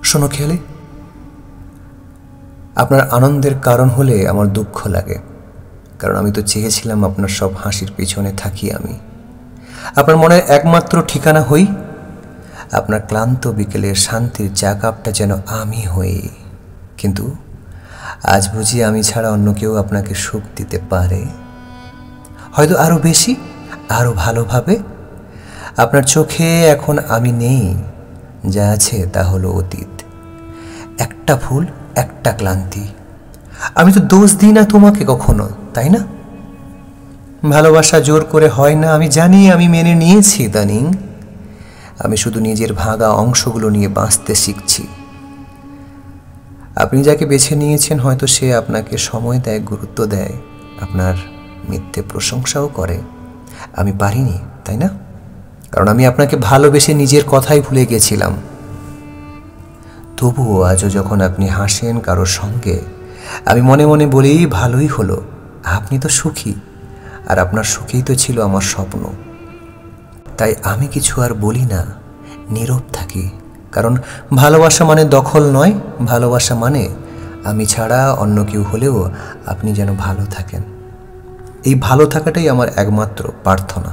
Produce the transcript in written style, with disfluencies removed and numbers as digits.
শোনো খেয়ালি, আপনার আনন্দের কারণ হলে আমার দুঃখ লাগে, কারণ আমি তো চেয়েছিলাম আপনার সব হাসির পিছনে থাকি আমি, আপনার মনের একমাত্র ঠিকানা হই, আপনার ক্লান্ত বিকেলের শান্তির চা কাপটা যেন আমি হই। কিন্তু আজ বুঝি আমি ছাড়া অন্য কেউ আপনাকে সুখ দিতে পারে, হয়তো আরও বেশি, আরও ভালোভাবে। আপনার চোখে এখন আমি নেই, যা আছে তা হলো অতীত, একটা ভুল, একটা ক্লান্তি। আমি তো দোষ দিই না তোমাকে কখনো, তাই না? ভালোবাসা জোর করে হয় না, আমি জানি, আমি মেনে নিয়েছি ইদানিং। আমি শুধু নিজের ভাঙা অংশগুলো নিয়ে বাঁচতে শিখছি। আপনি যাকে বেছে নিয়েছেন হয়তো সে আপনাকে সময় দেয়, গুরুত্ব দেয়, আপনার মিথ্যে প্রশংসাও করে। আমি পারিনি, তাই না? কারণ আমি আপনাকে ভালোবেসে নিজের কথাই ভুলে গেছিলাম। তবুও আজও যখন আপনি হাসেন কারোর সঙ্গে, আমি মনে মনে বলি ভালোই হলো, আপনি তো সুখী, আর আপনার সুখেই তো ছিল আমার স্বপ্ন। তাই আমি কিছু আর বলি না, নীরব থাকি। কারণ ভালোবাসা মানে দখল নয়, ভালোবাসা মানে আমি ছাড়া অন্য কেউ হলেও আপনি যেন ভালো থাকেন। এই ভালো থাকাটাই আমার একমাত্র প্রার্থনা।